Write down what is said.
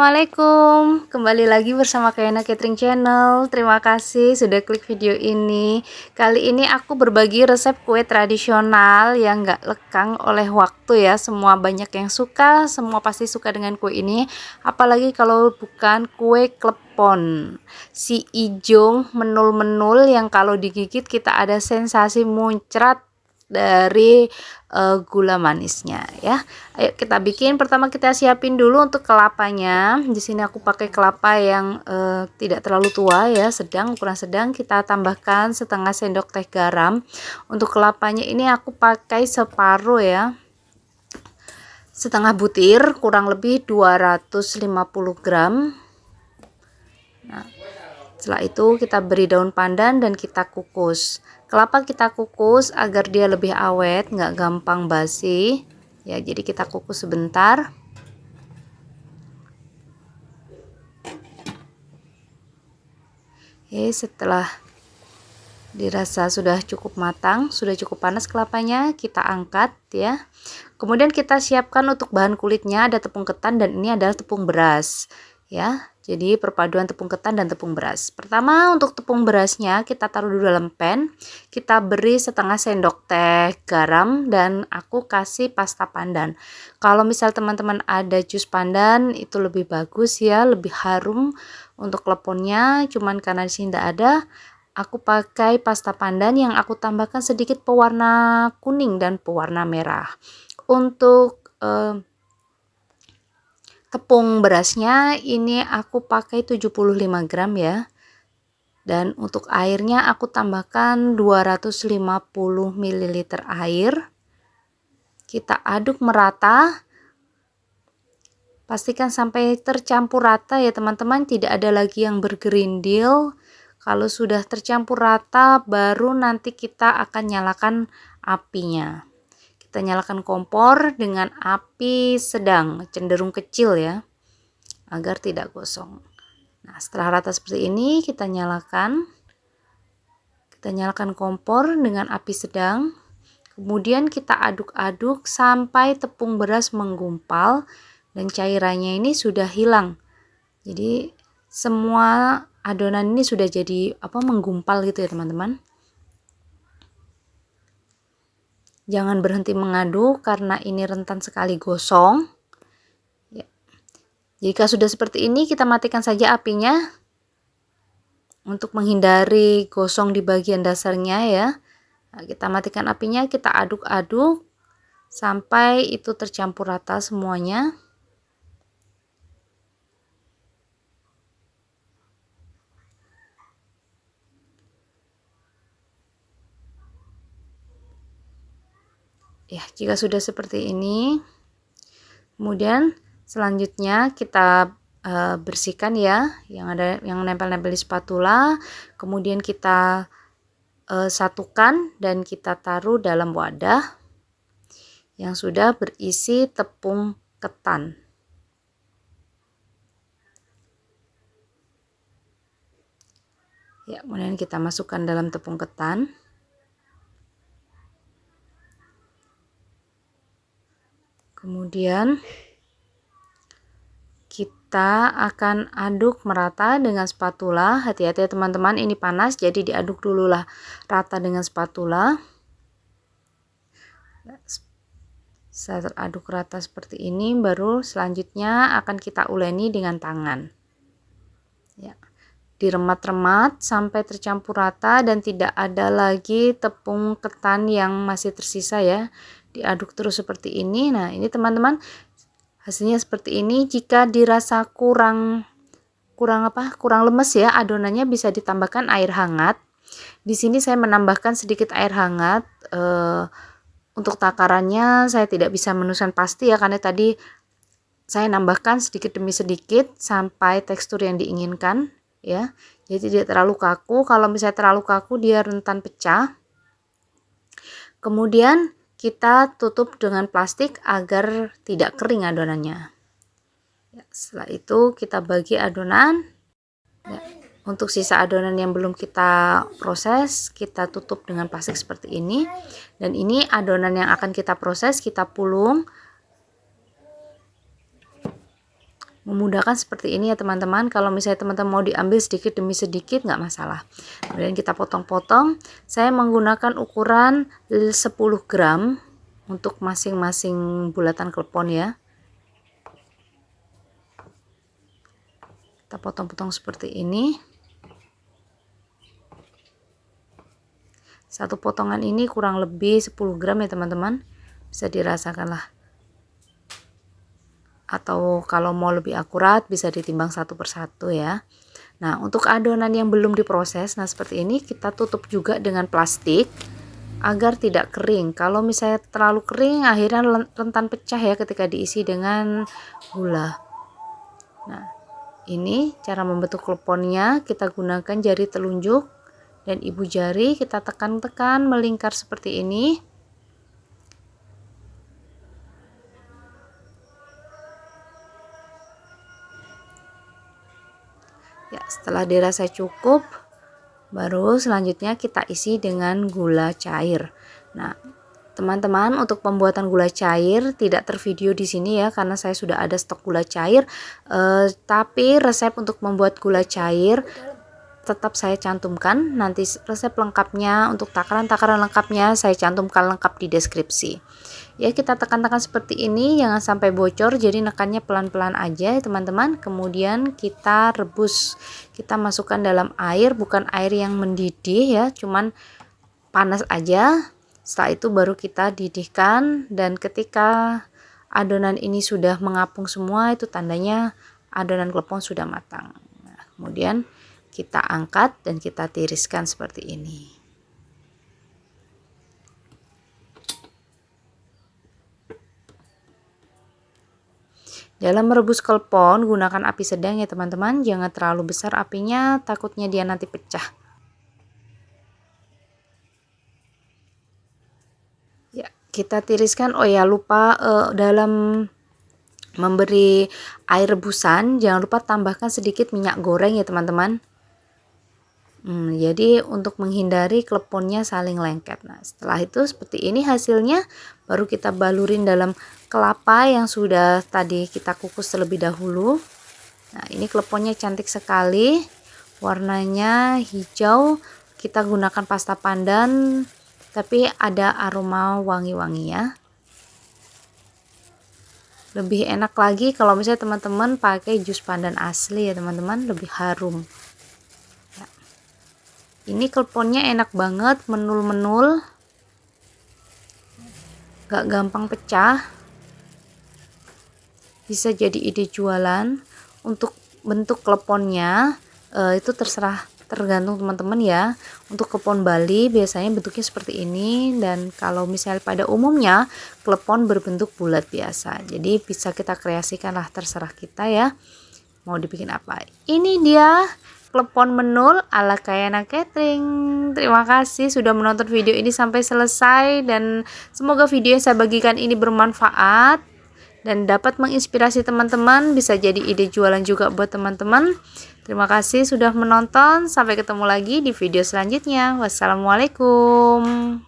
Assalamualaikum, kembali lagi bersama Kayana Catering Channel. Terima kasih sudah klik video ini. Kali ini aku berbagi resep kue tradisional yang gak lekang oleh waktu ya. Semua banyak yang suka, semua pasti suka dengan kue ini. Apalagi kalau bukan kue klepon, si ijong menul-menul yang kalau digigit kita ada sensasi muncrat dari gula manisnya ya. Ayo kita bikin. Pertama kita siapin dulu untuk kelapanya. Di sini aku pakai kelapa yang tidak terlalu tua ya, sedang, ukuran sedang. Kita tambahkan setengah sendok teh garam. Untuk kelapanya ini aku pakai separuh ya, setengah butir, kurang lebih 250 gram. Nah, setelah itu kita beri daun pandan dan kita kukus. Kelapa kita kukus agar dia lebih awet, nggak gampang basi ya, jadi kita kukus sebentar. Oke, setelah dirasa sudah cukup matang, sudah cukup panas kelapanya, kita angkat ya. Kemudian kita siapkan untuk bahan kulitnya, ada tepung ketan dan ini adalah tepung beras ya. Jadi perpaduan tepung ketan dan tepung beras. Pertama untuk tepung berasnya kita taruh di dalam pan. Kita beri setengah sendok teh garam dan aku kasih pasta pandan. Kalau misal teman-teman ada jus pandan itu lebih bagus ya, lebih harum untuk kleponnya. Cuman karena di sini tidak ada, aku pakai pasta pandan yang aku tambahkan sedikit pewarna kuning dan pewarna merah. Untuk tepung berasnya ini aku pakai 75 gram ya. Dan untuk airnya aku tambahkan 250 ml air. Kita aduk merata. Pastikan sampai tercampur rata ya teman-teman, tidak ada lagi yang bergerindil. Kalau sudah tercampur rata baru nanti kita akan nyalakan apinya. Kita nyalakan kompor dengan api sedang, cenderung kecil ya, agar tidak gosong. Nah, setelah rata seperti ini kita nyalakan kompor dengan api sedang. Kemudian kita aduk-aduk sampai tepung beras menggumpal dan cairannya ini sudah hilang. Jadi semua adonan ini sudah jadi menggumpal gitu ya teman-teman. Jangan berhenti mengaduk karena ini rentan sekali gosong ya. Jika sudah seperti ini kita matikan saja apinya untuk menghindari gosong di bagian dasarnya ya. Nah, kita matikan apinya, kita aduk-aduk sampai itu tercampur rata semuanya. Ya, jika sudah seperti ini, kemudian selanjutnya kita bersihkan ya yang nempel-nempel di spatula. Kemudian kita satukan dan kita taruh dalam wadah yang sudah berisi tepung ketan. Ya, kemudian kita masukkan dalam tepung ketan. Kemudian kita akan aduk merata dengan spatula. Hati-hati ya teman-teman, ini panas jadi diaduk dulu lah rata dengan spatula. Setelah aduk rata seperti ini baru selanjutnya akan kita uleni dengan tangan ya. Diremat-remat sampai tercampur rata dan tidak ada lagi tepung ketan yang masih tersisa ya. Diaduk terus seperti ini. Nah, ini teman-teman hasilnya seperti ini. Jika dirasa kurang lemes ya adonannya, bisa ditambahkan air hangat. Di sini saya menambahkan sedikit air hangat. Untuk takarannya saya tidak bisa menentukan pasti ya, karena tadi saya nambahkan sedikit demi sedikit sampai tekstur yang diinginkan ya. Jadi tidak terlalu kaku. Kalau misalnya terlalu kaku dia rentan pecah. Kemudian kita tutup dengan plastik agar tidak kering adonannya ya. Setelah itu kita bagi adonan ya. Untuk sisa adonan yang belum kita proses kita tutup dengan plastik seperti ini. Dan ini adonan yang akan kita proses, kita pulung memudahkan seperti ini ya teman-teman. Kalau misalnya teman-teman mau diambil sedikit demi sedikit nggak masalah. Kemudian kita potong-potong. Saya menggunakan ukuran 10 gram untuk masing-masing bulatan klepon ya. Kita potong-potong seperti ini. Satu potongan ini kurang lebih 10 gram ya teman-teman. Bisa dirasakan lah. Atau kalau mau lebih akurat bisa ditimbang satu persatu ya. Nah, untuk adonan yang belum diproses, nah seperti ini kita tutup juga dengan plastik agar tidak kering. Kalau misalnya terlalu kering akhirnya rentan pecah ya ketika diisi dengan gula. Nah, ini cara membentuk kleponnya. Kita gunakan jari telunjuk dan ibu jari, kita tekan-tekan melingkar seperti ini. Ya, setelah dirasa cukup, baru selanjutnya kita isi dengan gula cair. Nah, teman-teman, untuk pembuatan gula cair tidak tervideo di sini ya, karena saya sudah ada stok gula cair. Tapi resep untuk membuat gula cair tetap saya cantumkan. Nanti resep lengkapnya untuk takaran-takaran lengkapnya saya cantumkan lengkap di deskripsi. Ya, kita tekan-tekan seperti ini, jangan sampai bocor, jadi nekannya pelan-pelan aja ya teman-teman. Kemudian kita rebus, kita masukkan dalam air, bukan air yang mendidih ya, cuman panas aja. Setelah itu baru kita didihkan, dan ketika adonan ini sudah mengapung semua, itu tandanya adonan klepon sudah matang. Nah, kemudian kita angkat dan kita tiriskan seperti ini. Dalam merebus klepon gunakan api sedang ya teman-teman, jangan terlalu besar apinya, takutnya dia nanti pecah. Ya, kita tiriskan. Oh ya, lupa dalam memberi air rebusan jangan lupa tambahkan sedikit minyak goreng ya teman-teman. Jadi untuk menghindari kleponnya saling lengket. Nah, setelah itu seperti ini hasilnya, baru kita balurin dalam kelapa yang sudah tadi kita kukus terlebih dahulu. Nah, ini kleponnya cantik sekali, warnanya hijau. Kita gunakan pasta pandan, tapi ada aroma wangi-wangi ya. Lebih enak lagi kalau misalnya teman-teman pakai jus pandan asli ya teman-teman, lebih harum. Ini kleponnya enak banget, menul-menul, gak gampang pecah, bisa jadi ide jualan. Untuk bentuk kleponnya itu tergantung teman-teman ya. Untuk klepon Bali biasanya bentuknya seperti ini, dan kalau misalnya pada umumnya klepon berbentuk bulat biasa. Jadi bisa kita kreasikan lah, terserah kita ya mau dibikin apa. Ini dia klepon menul ala Kayana Catering. Terima kasih sudah menonton video ini sampai selesai, dan semoga video yang saya bagikan ini bermanfaat dan dapat menginspirasi teman-teman, bisa jadi ide jualan juga buat teman-teman. Terima kasih sudah menonton, sampai ketemu lagi di video selanjutnya. Wassalamualaikum.